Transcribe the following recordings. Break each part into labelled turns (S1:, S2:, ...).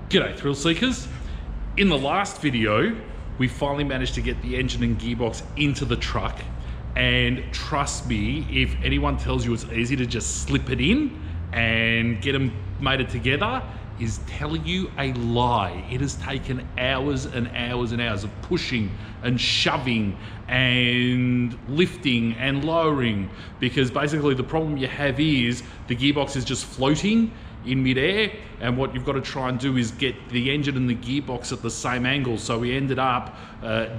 S1: G'day thrill seekers. In the last video, we finally managed to get the engine and gearbox into the truck, and trust me, if anyone tells you it's easy to just slip it in and get them mated together, is telling you a lie. It has taken hours and hours and hours of pushing and shoving and lifting and lowering, because basically the problem you have is the gearbox is just floating in midair, and what you've got to try and do is get the engine and the gearbox at the same angle. So we ended up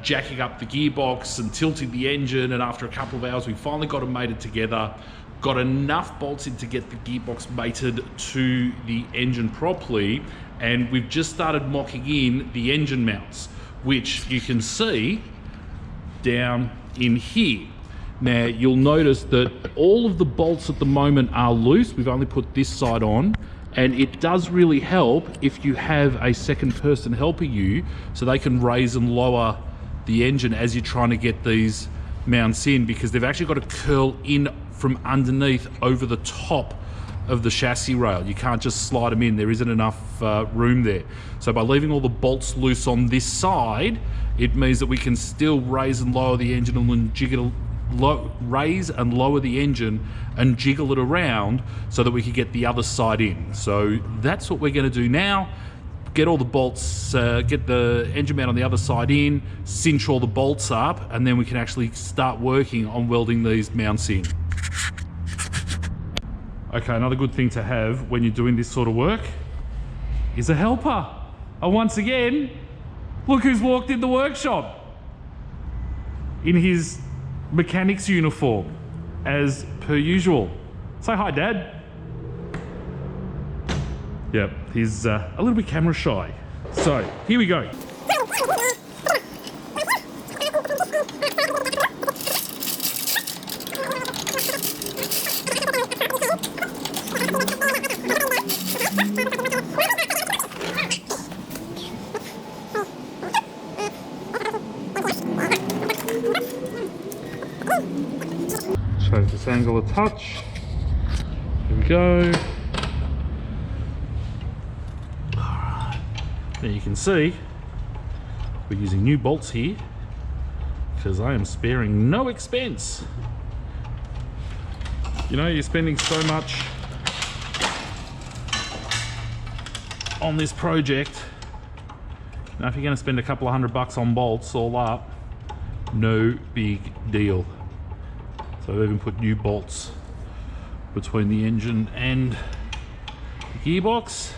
S1: jacking up the gearbox and tilting the engine, and after a couple of hours we finally got them mated together, got enough bolts in to get the gearbox mated to the engine properly, and we've just started mocking in the engine mounts, which you can see down in here. Now you'll notice that all of the bolts at the moment are loose. We've only put this side on, and it does really help if you have a second person helping you, so they can raise and lower the engine as you're trying to get these mounts in, because they've actually got to curl in from underneath over the top of the chassis rail. You can't just slide them in, there isn't enough room there. So by leaving all the bolts loose on this side, it means that we can still raise and lower the engine and jiggle, raise and lower the engine and jiggle it around so that we can get the other side in. So that's what we're going to do now. Get all the bolts, get the engine mount on the other side in, cinch all the bolts up, and then we can actually start working on welding these mounts in. Okay, another good thing to have when you're doing this sort of work is a helper. And once again, look who's walked in the workshop in his mechanic's uniform, as per usual. Say hi, Dad. Yep, he's a little bit camera shy. So, here we go. Change this angle a touch. Here we go. Alright. Now you can see we're using new bolts here because I am sparing no expense. You know, you're spending so much on this project. Now if you're going to spend a couple of $100 on bolts all up, no big deal. So I've even put new bolts between the engine and the gearbox.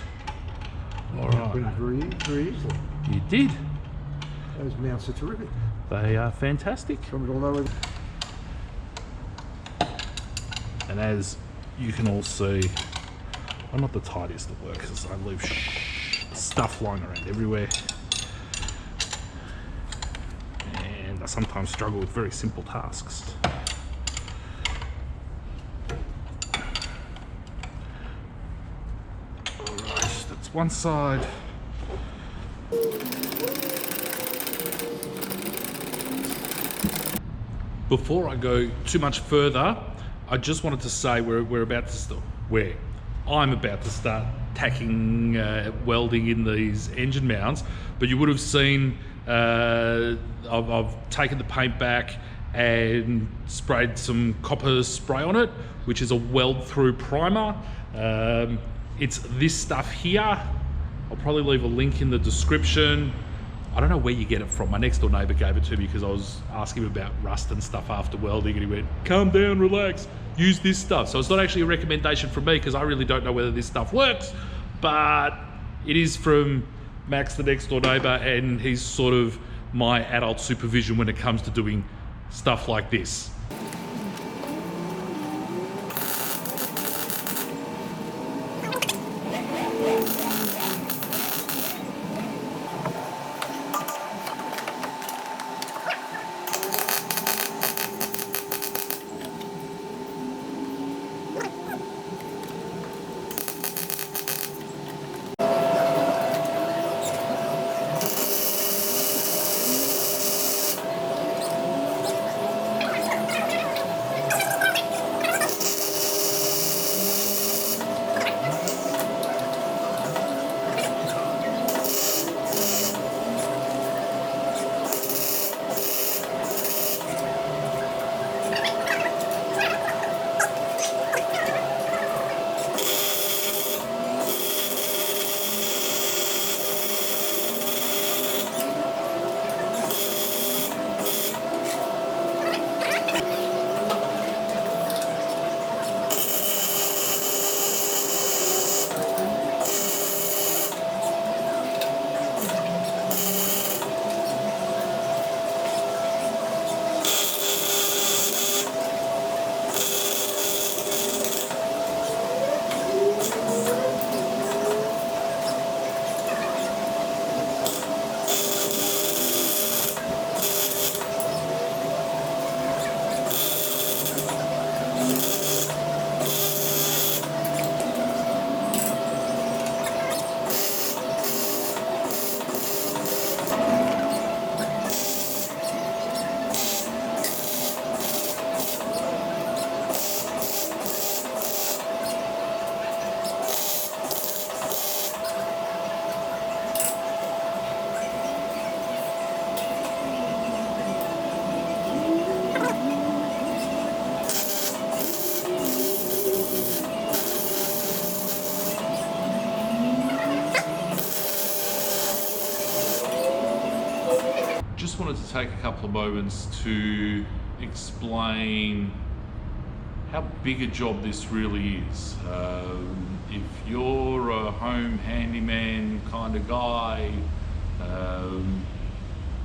S1: All right.
S2: Very easily.
S1: You did.
S2: Those mounts are terrific.
S1: They are fantastic.
S2: And
S1: as you can all see, I'm not the tightest at work because I leave stuff lying around everywhere. And I sometimes struggle with very simple tasks. One side. Before I go too much further, I just wanted to say I'm about to start tacking welding in these engine mounts, but you would have seen I've taken the paint back and sprayed some copper spray on it, which is a weld through primer. It's this stuff here. I'll probably leave a link in the description. I don't know where you get it from. My next door neighbor gave it to me because I was asking him about rust and stuff after welding, and he went, calm down, relax, use this stuff. So it's not actually a recommendation from me because I really don't know whether this stuff works, but it is from Max, the next door neighbor, and he's sort of my adult supervision when it comes to doing stuff like this. just wanted to take a couple of moments to explain how big a job this really is. If you're a home handyman kind of guy,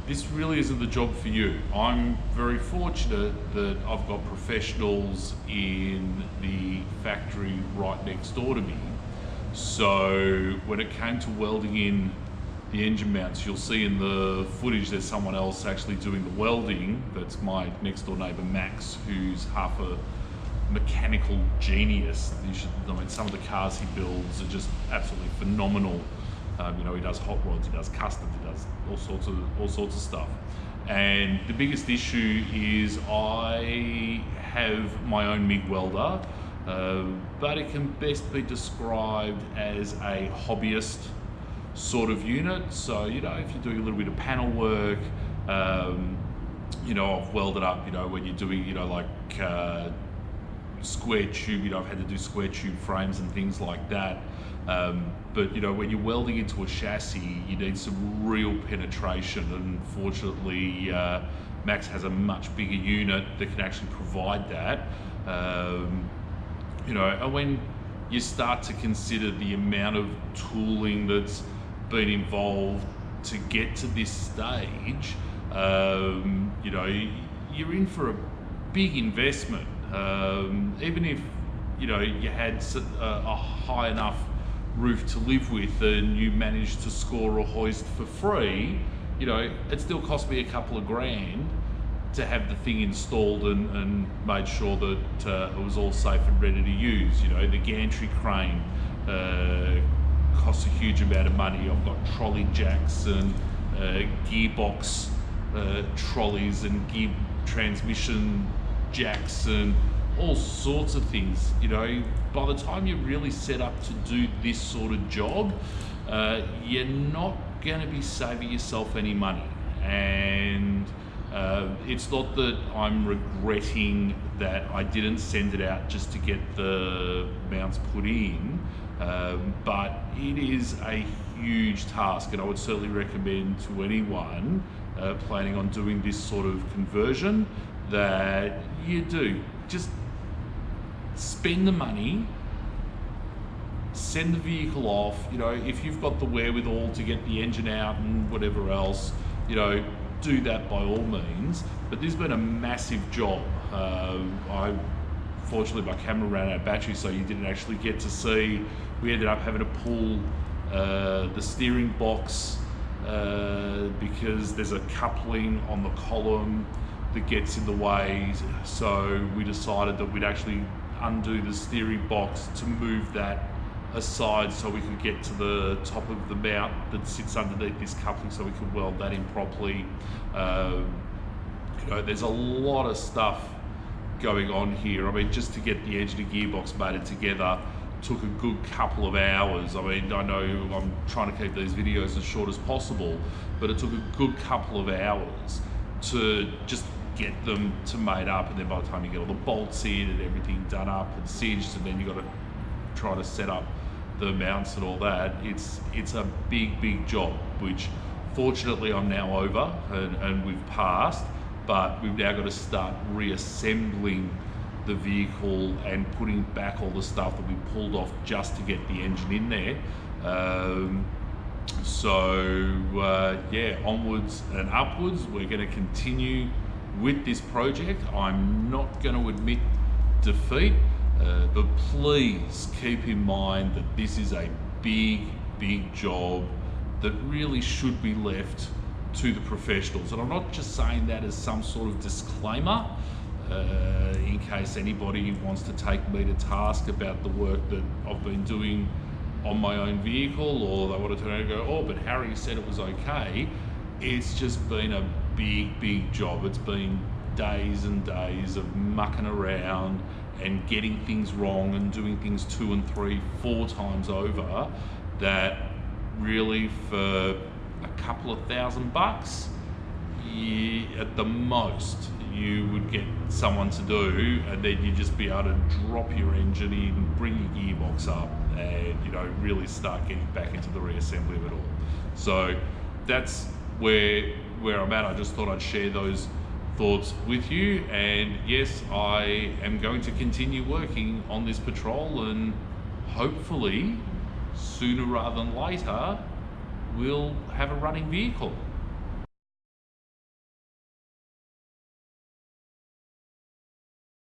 S1: this really isn't the job for you. I'm very fortunate that I've got professionals in the factory right next door to me. So when it came to welding in the engine mounts, you'll see in the footage there's someone else actually doing the welding. That's my next door neighbour Max, who's half a mechanical genius. I mean, some of the cars he builds are just absolutely phenomenal. You know, he does hot rods, he does customs, he does all sorts of stuff. And the biggest issue is I have my own MIG welder, but it can best be described as a hobbyist sort of unit. So, you know, if you're doing a little bit of panel work, you know, I've welded up, you know, when you're doing, you know, like square tube, you know, I've had to do square tube frames and things like that. But, you know, when you're welding into a chassis, you need some real penetration. And fortunately, Max has a much bigger unit that can actually provide that. You know, and when you start to consider the amount of tooling that's been involved to get to this stage, you know, you're in for a big investment. Even if, you know, you had a high enough roof to live with and you managed to score a hoist for free, you know, it still cost me a couple of grand to have the thing installed and made sure that it was all safe and ready to use. You know, the gantry crane costs a huge amount of money. I've got trolley jacks and gearbox trolleys and gear transmission jacks and all sorts of things. You know, by the time you're really set up to do this sort of job, you're not going to be saving yourself any money. And it's not that I'm regretting that I didn't send it out just to get the mounts put in, but it is a huge task, and I would certainly recommend to anyone planning on doing this sort of conversion that you do. Just spend the money, send the vehicle off. You know, if you've got the wherewithal to get the engine out and whatever else, you know, do that by all means. But this has been a massive job. Fortunately my camera ran out of battery, so you didn't actually get to see. We ended up having to pull the steering box because there's a coupling on the column that gets in the way. So we decided that we'd actually undo the steering box to move that aside so we could get to the top of the mount that sits underneath this coupling, so we could weld that in properly. You know, there's a lot of stuff going on here. I mean, just to get the engine and gearbox mated together took a good couple of hours. I mean, I know I'm trying to keep these videos as short as possible, but it took a good couple of hours to just get them to mate up, and then by the time you get all the bolts in and everything done up and cinched, and then you got to try to set up the mounts and all that, it's a big job, which fortunately I'm now over and we've passed, but we've now got to start reassembling the vehicle and putting back all the stuff that we pulled off just to get the engine in there. Yeah, onwards and upwards. We're going to continue with this project. I'm not going to admit defeat, but please keep in mind that this is a big job that really should be left to the professionals. And I'm not just saying that as some sort of disclaimer, in case anybody wants to take me to task about the work that I've been doing on my own vehicle, or they want to turn around and go, oh, but Harry said it was okay. It's just been a big job. It's been days and days of mucking around and getting things wrong and doing things 2 and 3, 4 times over, that really for a couple of $1,000 at the most you would get someone to do, and then you'd just be able to drop your engine in, bring your gearbox up, and, you know, really start getting back into the reassembly of it all. So that's where where I'm at. I just thought I'd share those thoughts with you. And yes, I am going to continue working on this patrol, and hopefully sooner rather than later we'll have a running vehicle.